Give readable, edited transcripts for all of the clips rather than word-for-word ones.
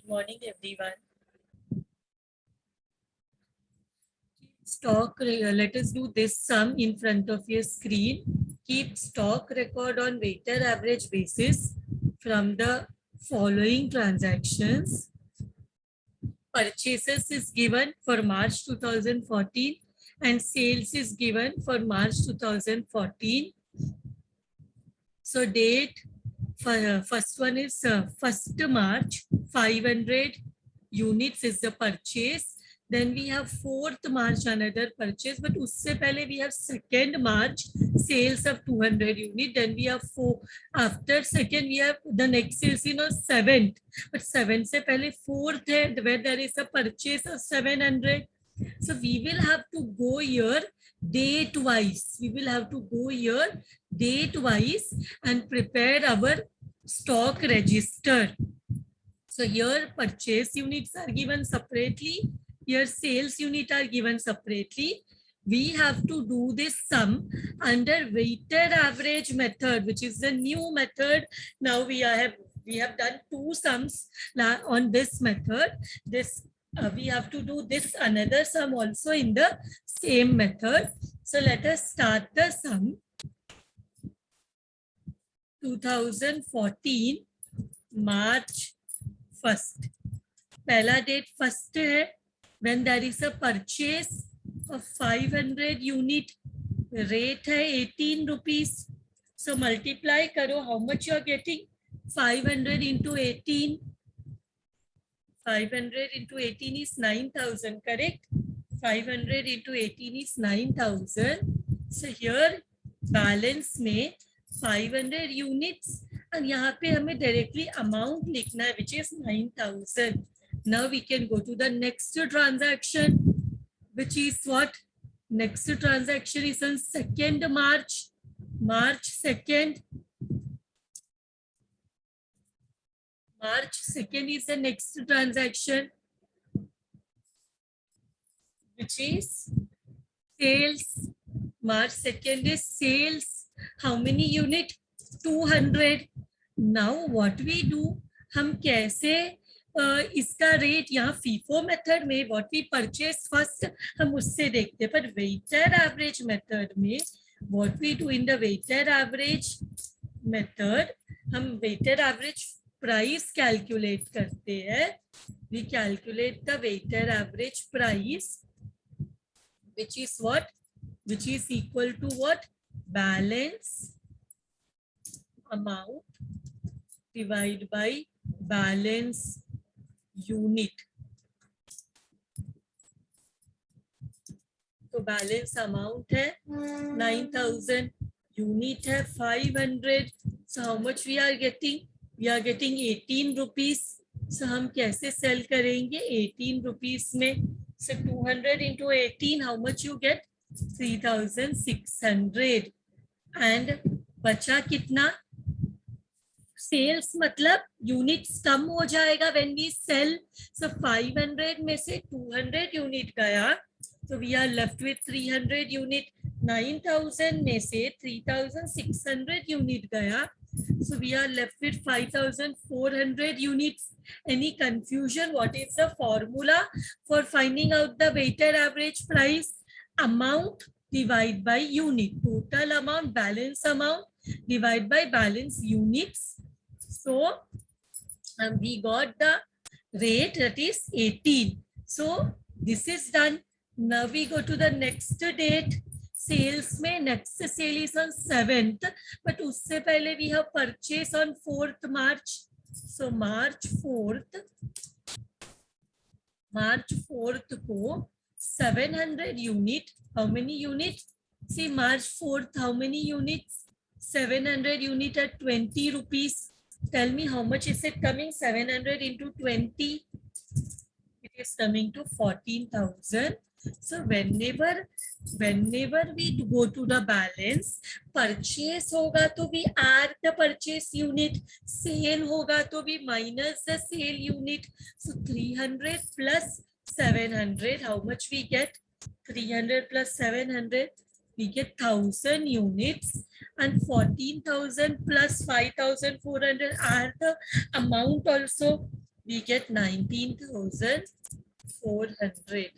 morning, everyone. Let us do this sum in front of your screen. Keep stock record on weighted average basis from the following transactions. Purchases is given for March 2014 and sales is given for March 2014. So date for first one is 1st March, 500 units is the purchase. Then we have 4th March another purchase, but usse pehle we have 2nd March sales of 200 unit. Then we have after 2nd we have the next sales 7th, but 7th se pehle 4th hai where there is a purchase of 700. So we will have to go here date wise. We will have to go here date wise and prepare our stock register. So here purchase units are given separately. Here sales unit are given separately. We have to do this sum under weighted average method, which is the new method. Now we have done two sums on this method. We have to do this another sum also in the same method. So let us start the sum. 2014 March 1st. पहला date first है when there is a purchase of 500 unit. Rate है 18 rupees. So multiply करो how much you are getting. 500 into 18. 500 into 18 is 9,000, correct? 500 into 18 is 9,000. So here balance में 500 units and यहाँ पे हमें directly amount लिखना है which is 9,000. Now we can go to the next transaction, which is what? Next transaction is on 2nd March. March 2nd. March 2nd is the next transaction, which is sales. March 2nd is sales. How many unit? 200. Now what we do? हम कैसे इसका rate यहाँ FIFO method में what we purchase first हम उससे देखते हैं, पर वेटेड एवरेज मेथड में what we do in the weighted average method हम वेटेड एवरेज प्राइस कैलकुलेट करते हैं. We calculate the weighted average price which is what? Which is equal to what? Balance amount divided by balance unit. तो balance amount है 9,000, unit है 500. So how much we are getting? We are getting 18 rupees. So हम कैसे sell करेंगे 18 rupees में? So 200 into 18, how much you get? 3,600. And बचा कितना? Sales मतलब यूनिट्स कम हो जाएगा व्हेन वी सेल. सो 500 में से 200 यूनिट गया, तो we are left with 300 unit. 9,000 में से 3,600 यूनिट गया, so we are left with 5,400 units. Any confusion? What is the formula for finding out the weighted average price? Amount divided by unit. Total amount, balance amount divided by balance units. So we got the rate, that is 18. So this is done. Now we go to the next date. Sales में next sale is on 7th, but उससे पहले we have purchase on 4th March. So March 4th को 700 unit. How many units? See March 4th, how many units? 700 unit at 20 rupees. Tell me how much is it coming? 700 into 20. It is coming to 14,000. So whenever we go to the balance, purchase होगा तो we add the purchase unit, sale होगा तो we minus the sale unit. So 300 plus 700, how much we get? 300 plus 700, we get 1,000 units, and 14,000 plus 5,400 are the amount also. we get 19,400.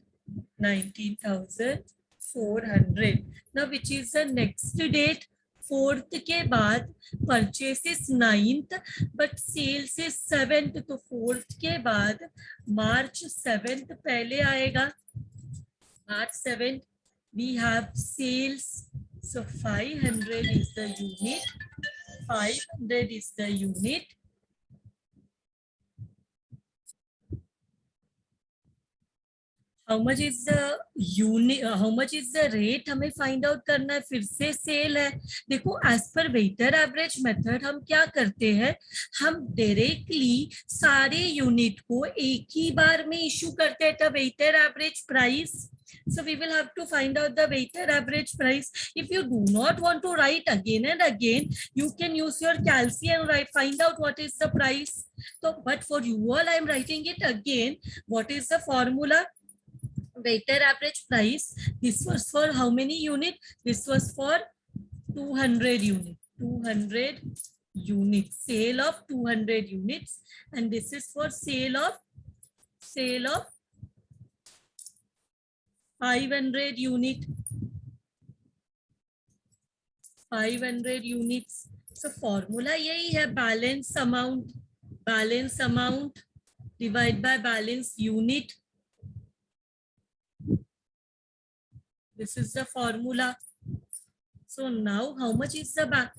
19,400. Now which is the next date? 4th के बाद purchases 9th but sales is 7th, तो 4th के बाद March 7th पहले आएगा. March 7th we have sales, so 500 is the unit. 500 is the unit. How much is the unit? How much is the rate? हमें find out करना है. फिर से सेल है. देखो as per weighted average method हम क्या करते हैं, हम डायरेक्टली सारे यूनिट को एक ही बार में इशू करते हैं the weighted average price. So we will have to find out the weighted average price. If you do not want to write again and again, you can use your calci and write, find out what is the price. So, but for you all, I am writing it again. What is the formula? Weighted average price. This was for how many unit? This was for 200 unit. 200 units. Sale of 200 units. And this is for sale of 500 unit. 500 units. So formula यही है, balance amount divide by balance unit. This is the formula. So now how much is the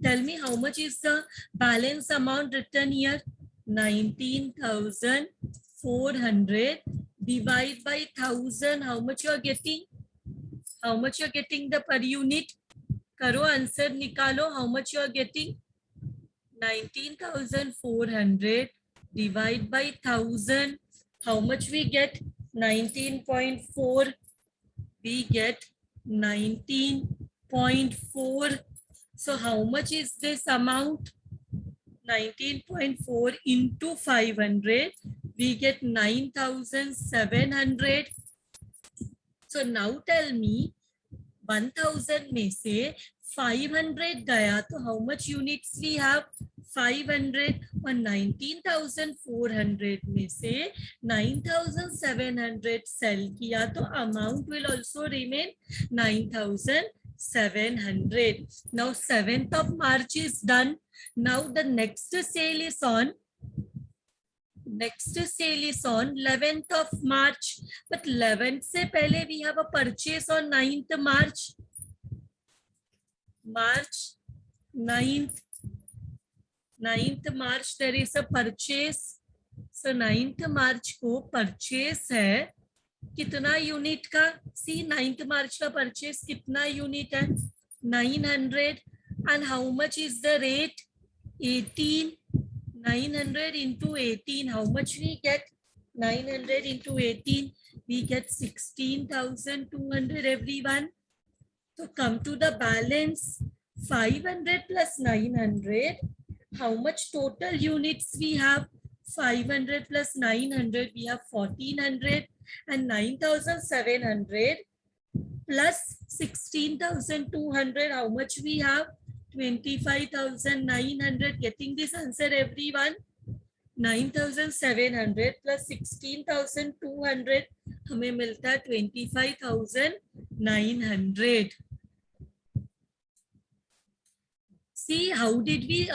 tell me how much is the balance amount written here? 19,400 divide by 1,000. How much you are getting? How much you are getting the per unit? करो answer निकालो. How much you are getting? 19,400 divide by 1,000. How much we get? 19.4. We get 19.4. So how much is this amount? 19.4 into 500. We get 9,700. So now tell me, 1,000 में से 500 गया तो how much units we have? 500. और 19,400 में से 9,700 sell किया तो amount will also remain 9,700. Now 7th of March is done. Now the next sale is on 11th of March. But 11th से पहले we have a purchase on 9th March. March 9th March there is a purchase. So 9th March को purchase है कितना unit का? See 9th March का purchase कितना unit है? 900. And how much is the rate? 18. 900 into 18. How much we get? 900 into 18. We get 16,200 everyone. So come to the balance. 500 plus 900. How much total units we have? 500 plus 900. We have 1,400. And 9,700 plus 16,200. How much we have? 25,900. Getting this answer everyone? 9,700 plus 16,200 हमें मिलता है 25,900. See how did we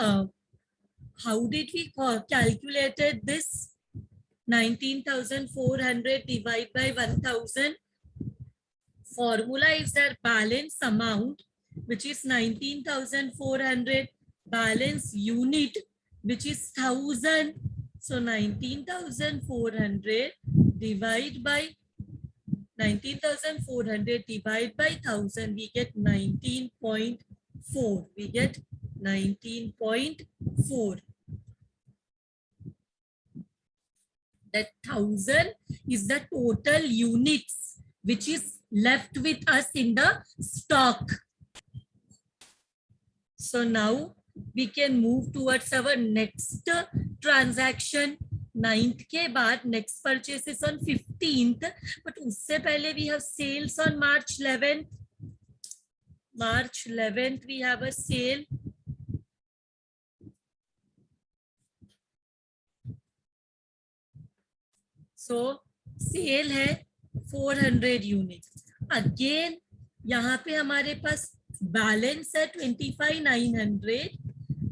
calculated this? 19,400 divided by 1,000. Formula is their balance amount, which is 19,400, balance unit, which is 1,000. So 19,400 divide by 1,000, we get 19.4. We get 19.4. That 1,000 is the total units which is left with us in the stock. So now we can move towards our next transaction. 9th के बाद next purchase is on 15th, but उससे पहले we have sales on March 11th. March 11th we have a sale. So sale है 400 unit. Again यहाँ पे हमारे पास balance है 25,900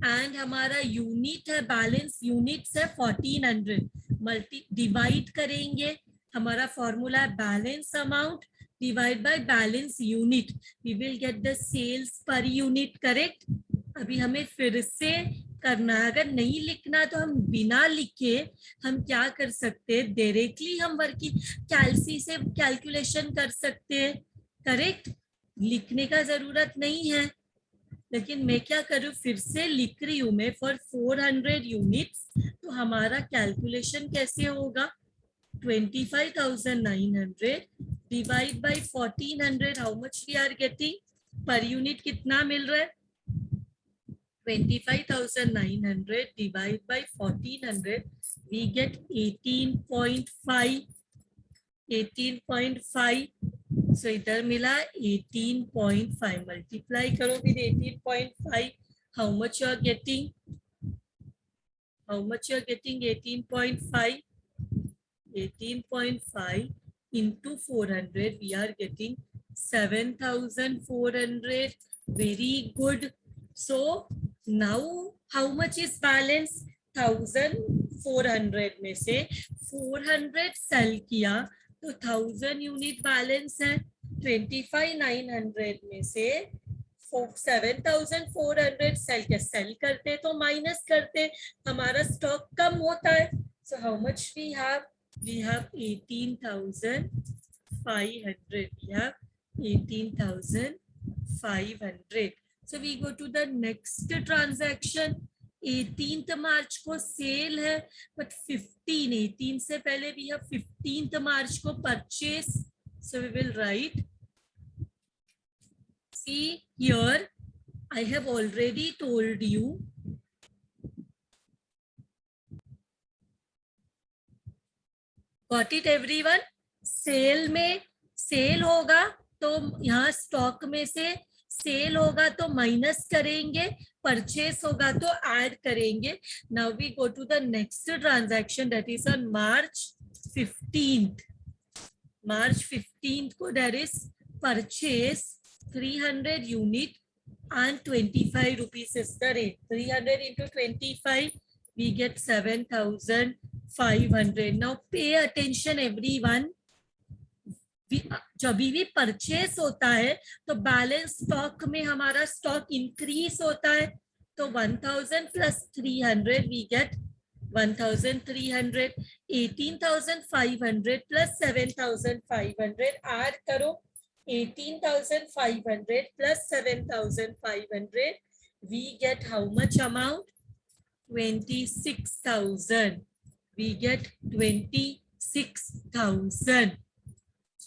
and हमारा यूनिट है, बैलेंस यूनिट्स है 1400। मल्टी डिवाइड करेंगे, हमारा फॉर्मूला है balance amount divide by balance unit, we will get the sales per unit. Correct. अभी हमें फिर से करना है, अगर नहीं लिखना तो हम बिना लिखे हम क्या कर सकते हैं, डायरेक्टली हम वर्किंग कैलसी से कैलकुलेशन कर सकते हैं। करेक्ट, लिखने का जरूरत नहीं है। लेकिन मैं क्या करूँ, फिर से लिख रही हूँ मैं फॉर 400 यूनिट्स। तो हमारा कैलकुलेशन कैसे होगा, 25,900 divide by 1400, how much we are getting per unit, कितना मिल रहा है, 25,900 divided by 1400, we get 18.5, 18.5। so इधर मिला 18.5, मल्टीप्लाई करो with 18.5, how much you are getting, how much you are getting, 18.5, 18.5 into 400, we are getting 7,400. very good. So now how much is balance, 1,400 में से 400 cell किया तो 1,000 यूनिट बैलेंस है। 25,900 में से 7,400 सेल करते तो माइनस करते, हमारा स्टॉक कम होता है। so how much we have 18,500, we have 18,500। so we go to the next transaction। 18th मार्च को सेल है, बट 18 से पहले we have 15th मार्च को purchase. so we will write, see here I have already told you, got it everyone। Sale में sale होगा तो यहाँ stock में से सेल होगा तो माइनस करेंगे, परचेस होगा तो ऐड करेंगे। Now we go to the next transaction, that is on March 15th। March 15th को there is purchase 300 unit and 25 rupees is the rate। 300 into 25, we get 7,500। now pay attention everyone, जब भी purchase होता है तो balance stock में हमारा stock increase होता है, तो 1,000 plus 300 we get 1,300। 18,500 plus 7,500 add करो, 18,500 plus 7,500, we get how much amount, 26,000, we get 26,000।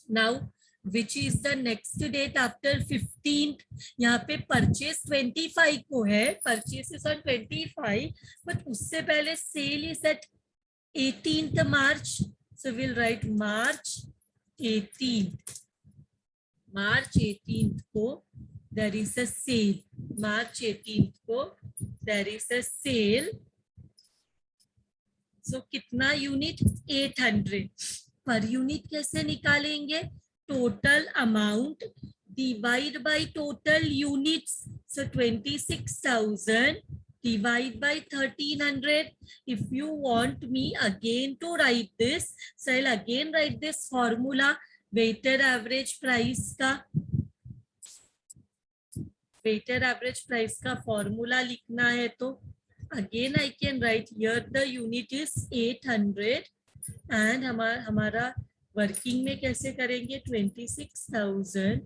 now which is the next date after 15th, यहाँ पे परचेस 25 को है, परचेस इज ऑन 25, बट उससे पहले sale is at 18th March, so we'll write March 18th। March 18th को there is a sale, March 18th को there is a sale। so कितना unit, 800। Per unit कैसे निकालेंगे, total amount divide by total units. so 26,000 divide by 1,300। if you want me again to write this, so I'll again write this formula, weighted average price का, weighted average price का formula लिखना है तो again I can write here the unit is 800 and हमारा working में कैसे करेंगे, 26,000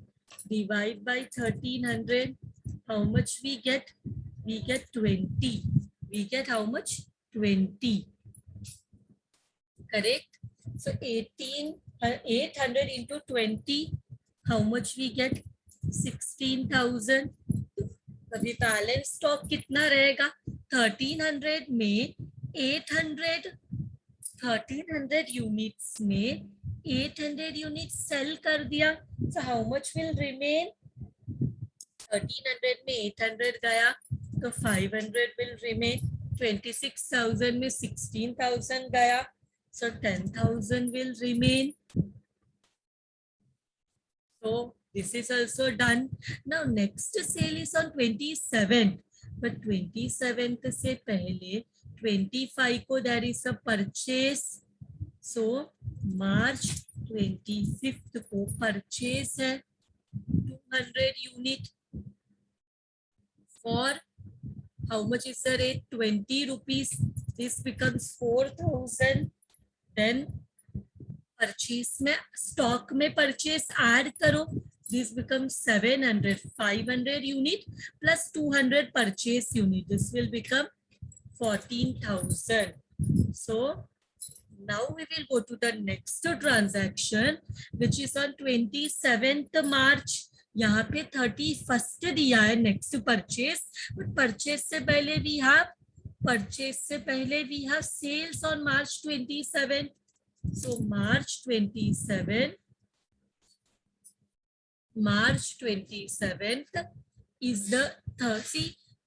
divide by 1,300, how much we get 20, we get how much 20। Correct. So 800 into 20, how much we get, 16,000। अभी balance stock कितना रहेगा, 1,300 में 1,300 यूनिट्स में 800 यूनिट सेल कर दिया, so how much will remain, 1,300 में 800 गया तो 500 will remain, 26,000 में 16,000 गया So 10,000 will remain. So this is also done. Now next sale is on 27th. But 27th से पहले 25 को there is a purchase. So March 25th को purchase है 200 unit for how much is the rate? 20 rupees. This becomes 4,000. Then purchase में stock में purchase add करो, this becomes 700 500 unit plus 200 purchase unit, this will become 14,000. So now we will go to the next transaction which is on 27th March. यहाँ पे 31st दिया है next purchase, but purchase से पहले we have sales on March 27. So March 27th is the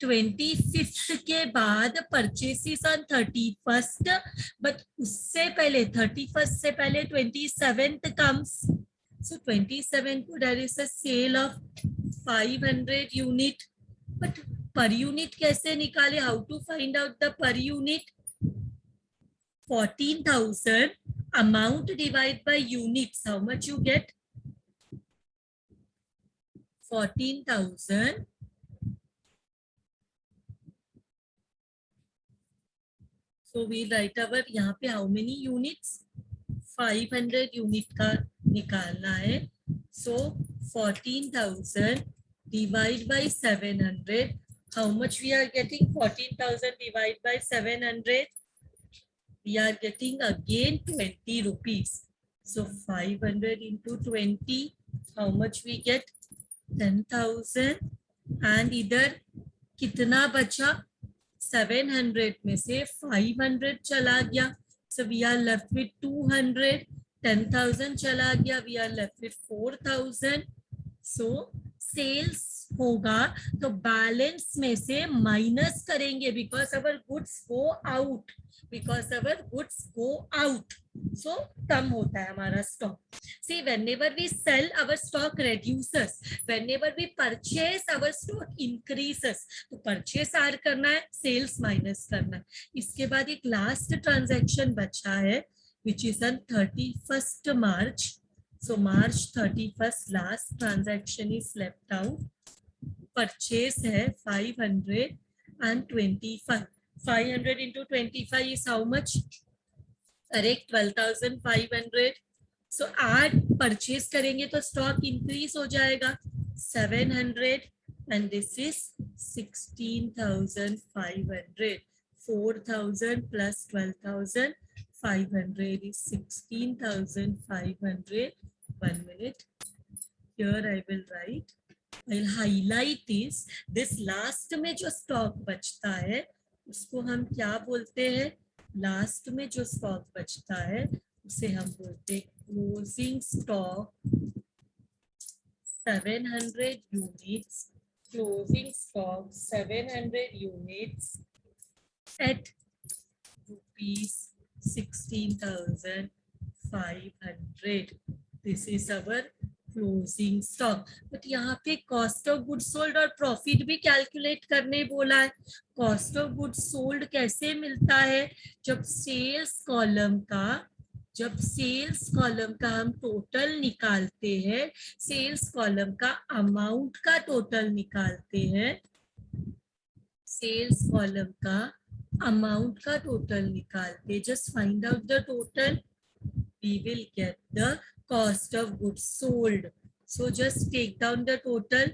25th के बाद purchases on 31st, but उससे पहले 31st से पहले 27th comes. So 27th को there is a sale of 500 unit, but per unit कैसे निकाले? How to find out the per unit? 14,000 amount divided by units. How much you get? 14,000 so we write our यहाँ पे how many units? 500 unit का निकालना है. So 14,000 divided by 700. How much we are getting? 14,000 divided by 700. We are getting again 20 rupees. So 500 into 20, how much we get? 10,000. And इधर कितना बचा? 700 में से 500 चला गया. So we are left with 200. 10,000 चला गया. We are left with 4,000. So sales होगा तो बैलेंस में से माइनस करेंगे because our goods go out. So कम होता है हमारा stock. See, whenever we sell, our stock reduces. Whenever we purchase, our stock increases. तो purchase ऐड करना है, sales माइनस करना है. इसके बाद एक लास्ट ट्रांजैक्शन बचा है which is on 31st March. So March 31st last transaction is left out. Purchase है 500 and 25. 500 into 25 is how much? Correct, 12,500. So add purchase करेंगे तो stock increase हो जाएगा 700 and this is 16,500. 4,000 plus 12,500 is 16,500. 1 minute. Here I will write. I'll highlight this last में जो stock बचता है उसको हम क्या बोलते हैं? लास्ट में जो स्टॉक बचता है उसे हम बोलते हैं closing stock. 700 units. Closing stock 700 units at rupees 16,500. This is our closing stock. But यहाँ पे कॉस्ट ऑफ गुड्स सोल्ड और प्रॉफिट भी कैलकुलेट करने बोला है. कॉस्ट ऑफ गुड्स सोल्ड कैसे मिलता है? जब सेल्स कॉलम का हम टोटल निकालते हैं, सेल्स कॉलम का अमाउंट का टोटल निकालते हैं, सेल्स कॉलम का अमाउंट का टोटल निकालते, just find out the total, we will get the cost of goods sold. So just take down the total.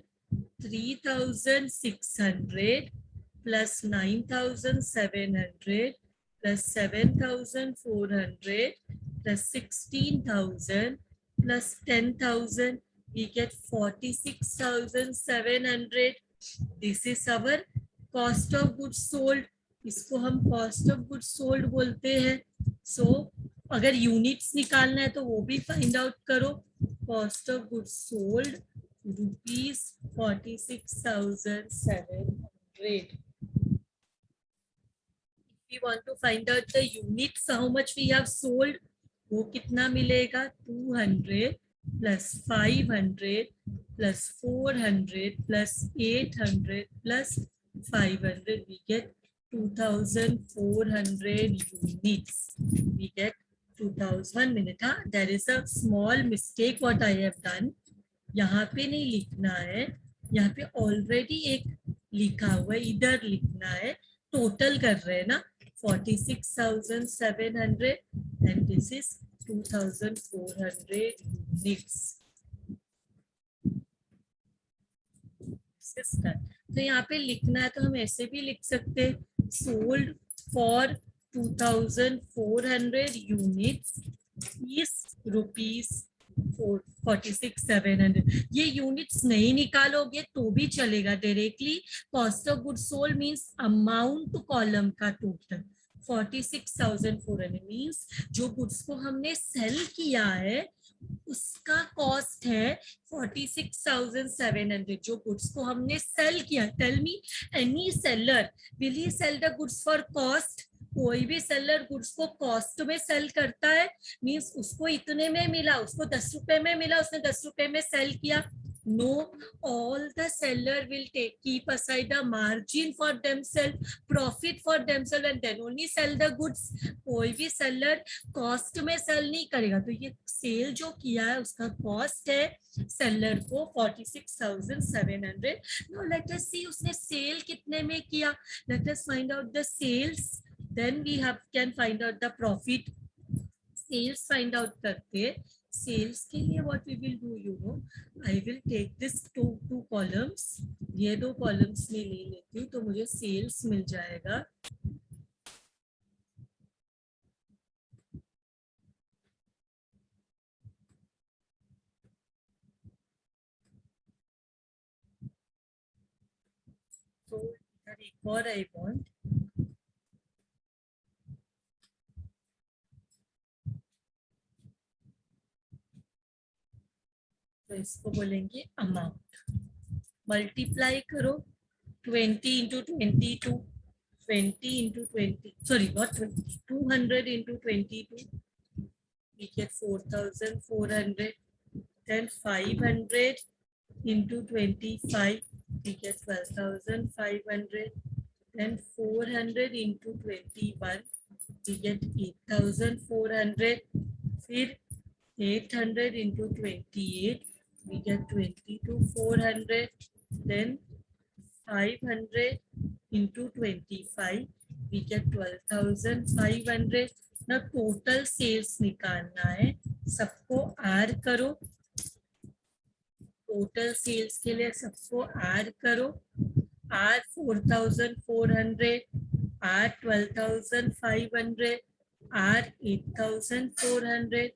3,600 plus 9,700 plus 7,400 plus 16,000 plus 10,000. We get 46,700. This is our cost of goods sold. इसको हम cost of goods sold बोलते हैं. So अगर units निकालना है तो वो भी फाइंड आउट करो. Cost of goods sold ₹46,700. we want to find out the units how much we have sold, वो कितना मिलेगा 200 plus 500 plus 400 plus 800 plus 500, we get 2400 units. We get 2000. 1 minute, huh? There is a small mistake what I have done. यहाँ पे नहीं लिखना है, यहाँ पे ऑलरेडी एक लिखा हुआ है, इधर लिखना है, टोटल कर रहे हैं ना 46,700 and this is 2,400 units. तो यहाँ पे लिखना है तो हम ऐसे भी लिख सकते हैं, sold for 2,400 units is rupees 46,700. ये यूनिट्स नहीं निकालोगे तो भी चलेगा, directly cost of goods sold means amount column का टोटल 46,400 मींस जो गुड्स को हमने सेल किया है उसका कॉस्ट है 46,700. जो गुड्स को हमने सेल किया, tell me any seller will he sell the goods for cost? कोई भी सेलर गुड्स को कॉस्ट में सेल करता है, मींस उसको इतने में मिला, उसको 10 रुपए में मिला, उसने 10 रुपए में सेल किया. No, all the seller will keep aside a margin for themselves, profit for themselves, and then only sell the goods. कोई भी सेलर कॉस्ट में सेल नहीं करेगा. तो ये सेल जो किया है उसका कॉस्ट है सेलर को 46,700. Now let us see उसने सेल कितने में किया. Let us find out the sales, then we can find out the profit. Sales find out करते, सेल्स के लिए what we will do, you know, I will take this two columns, ये दो columns में ले लेती हूँ तो मुझे सेल्स मिल जाएगा. तो एक और I want, तो इसको बोलेंगे अमाउंट. मल्टीप्लाई करो 20 into 22, 20 into 20, sorry not 20, 200 into 22, we get 4,400. Then 500 into 25, we get 12,500. Then 400 into 21, we get 8,400. फिर 800 into 28, we get 22,400. Then 500 into 25, we get 12,500. ना टोटल सेल्स निकालना है, सबको ऐड करो. टोटल सेल्स के लिए सबको ऐड करो. Add 4,400, add 12,500, add 8,400,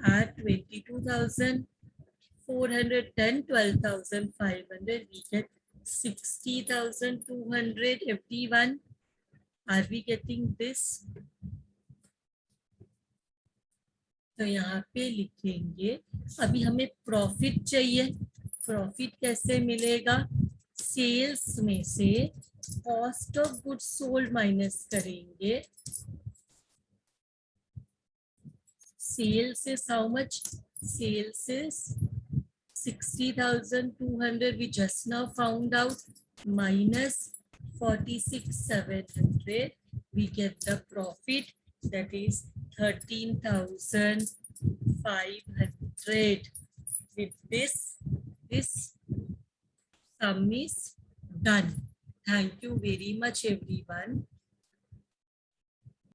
add 22,400, then 12,500, we get 60,200. everyone, are we getting this? तो यहाँ पे लिखेंगे, अभी हमें प्रॉफिट चाहिए. प्रॉफिट कैसे मिलेगा? सेल्स में से cost of goods sold minus करेंगे. Sales is how much? Sales is 60,200, we just now found out, minus 46,700, we get the profit, that is 13,500. With this sum is done. Thank you very much everyone.